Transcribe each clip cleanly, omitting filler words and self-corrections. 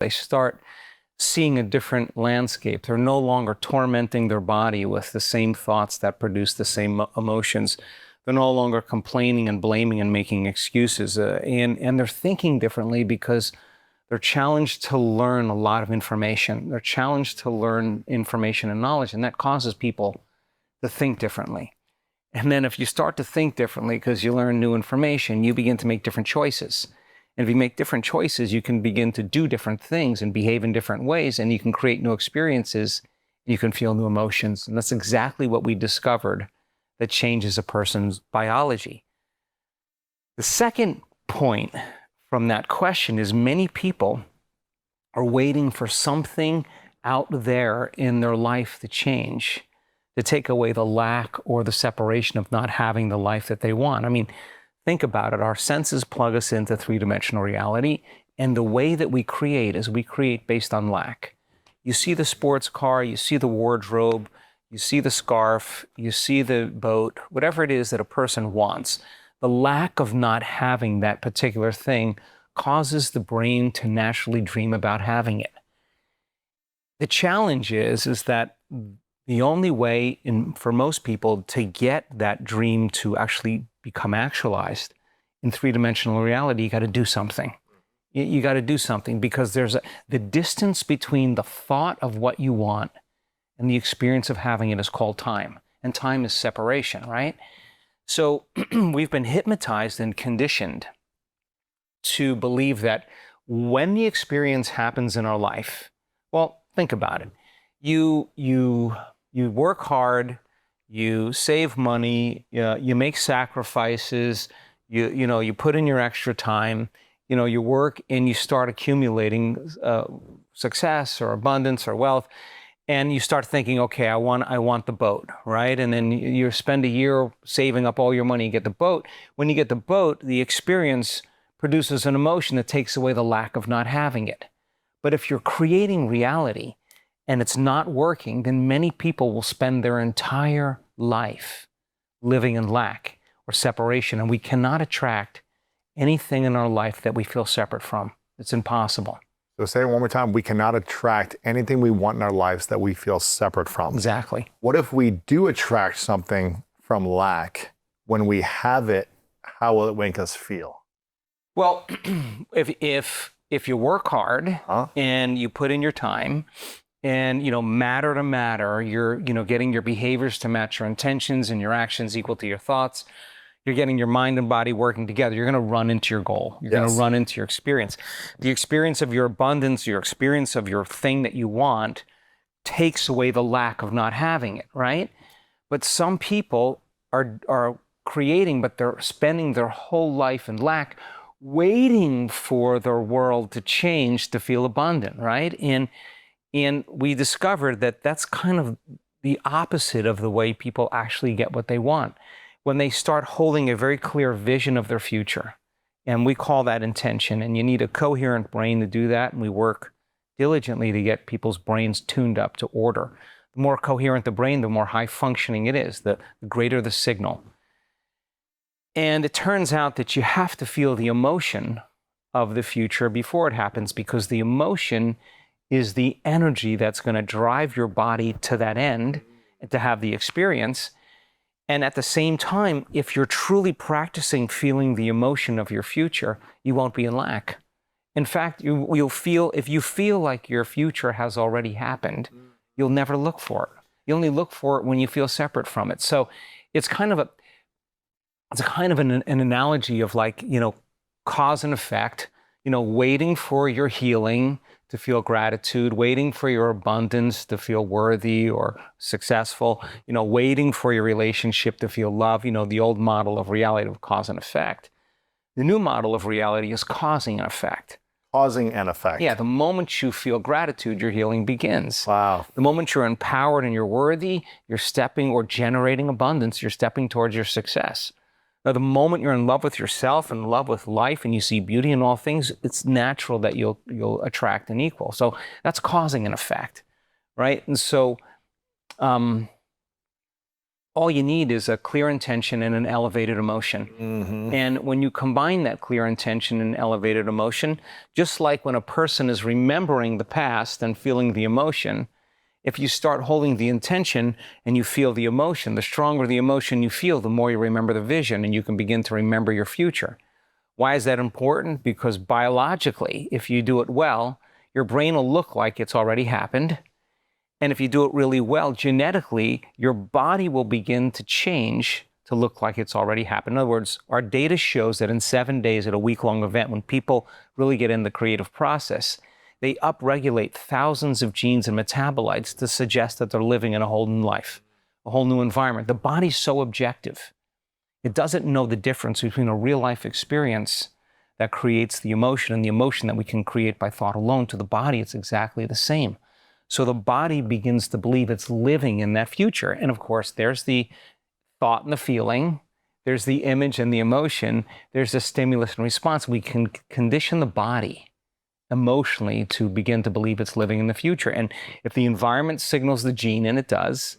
They start seeing a different landscape. They're no longer tormenting their body with the same thoughts that produce the same emotions. They're no longer complaining and blaming and making excuses. And they're thinking differently because they're challenged to learn a lot of information. They're challenged to learn information and knowledge, and that causes people to think differently. And then if you start to think differently because you learn new information, you begin to make different choices. And if you make different choices, you can begin to do different things and behave in different ways, and you can create new experiences, and you can feel new emotions. And that's exactly what we discovered that changes a person's biology. The second point from that question is many people are waiting for something out there in their life to change, to take away the lack or the separation of not having the life that they want. I mean, think about it. Our senses plug us into three-dimensional reality, and the way that we create is we create based on lack. You see the sports car, you see the wardrobe, you see the scarf, you see the boat, whatever it is that a person wants. The lack of not having that particular thing causes the brain to naturally dream about having it. The challenge is that the only way for most people to get that dream to actually become actualized in three-dimensional reality, you got to do something. You got to do something because there's the distance between the thought of what you want and the experience of having it is called time. And time is separation, right? So we've been hypnotized and conditioned to believe that when the experience happens in our life, well, think about it. You work hard, you save money, you make sacrifices, you put in your extra time, you work and you start accumulating success or abundance or wealth, and you start thinking, okay, I want the boat, right? And then you spend a year saving up all your money, you get the boat. When you get the boat, the experience produces an emotion that takes away the lack of not having it. But if you're creating reality and it's not working, then many people will spend their entire life living in lack or separation. And we cannot attract anything in our life that we feel separate from. It's impossible. So say it one more time. We cannot attract anything we want in our lives that we feel separate from. Exactly. What if we do attract something from lack? When we have it, how will it make us feel? Well, if you work hard and you put in your time, and matter to matter, you're getting your behaviors to match your intentions and your actions equal to your thoughts. You're getting your mind and body working together. You're going to run into your goal. You're going to run into your experience. The experience of your abundance, your experience of your thing that you want, takes away the lack of not having it, right? But some people are creating, but they're spending their whole life in lack, waiting for their world to change to feel abundant, right? And we discovered that that's kind of the opposite of the way people actually get what they want. When they start holding a very clear vision of their future, and we call that intention, and you need a coherent brain to do that, and we work diligently to get people's brains tuned up to order. The more coherent the brain, the more high functioning it is, the greater the signal. And it turns out that you have to feel the emotion of the future before it happens, because the emotion is the energy that's going to drive your body to that end and to have the experience. And at the same time, if you're truly practicing feeling the emotion of your future, you won't be in lack. In fact, you'll feel, if you feel like your future has already happened, you'll never look for it. You only look for it when you feel separate from it. So it's kind of an analogy of like, cause and effect, waiting for your healing to feel gratitude, waiting for your abundance to feel worthy or successful, waiting for your relationship to feel love, the old model of reality of cause and effect. The new model of reality is causing an effect. Causing an effect. Yeah, the moment you feel gratitude, your healing begins. Wow. The moment you're empowered and you're worthy, you're stepping or generating abundance, you're stepping towards your success. Now, the moment you're in love with yourself and in love with life and you see beauty in all things, it's natural that you'll attract an equal. So that's causing an effect, right? And so All you need is a clear intention and an elevated emotion. And when you combine that clear intention and elevated emotion, just like when a person is remembering the past and feeling the emotion, if you start holding the intention and you feel the emotion, the stronger the emotion you feel, the more you remember the vision, and you can begin to remember your future. Why is that important? Because biologically, if you do it well, your brain will look like it's already happened. And if you do it really well, genetically, your body will begin to change to look like it's already happened. In other words, our data shows that in 7 days at a week-long event, when people really get in the creative process, they upregulate thousands of genes and metabolites to suggest that they're living in a whole new life, a whole new environment. The body's so objective. It doesn't know the difference between a real-life experience that creates the emotion and the emotion that we can create by thought alone. To the body, it's exactly the same. So the body begins to believe it's living in that future. And of course, there's the thought and the feeling, there's the image and the emotion, there's the stimulus and response. We can condition the body emotionally to begin to believe it's living in the future. And if the environment signals the gene, and it does,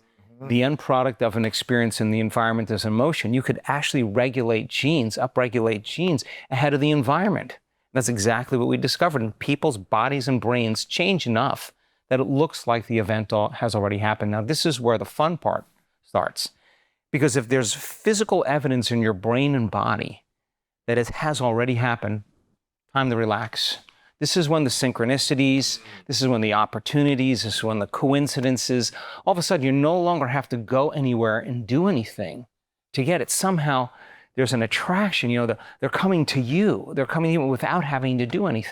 the end product of an experience in the environment is emotion, you could actually regulate genes, upregulate genes ahead of the environment. That's exactly what we discovered. And people's bodies and brains change enough that it looks like the event has already happened. Now, this is where the fun part starts. Because if there's physical evidence in your brain and body that it has already happened, time to relax. This is when the synchronicities, this is when the opportunities, this is when the coincidences, all of a sudden you no longer have to go anywhere and do anything to get it. Somehow there's an attraction, they're coming to you. They're coming to you without having to do anything.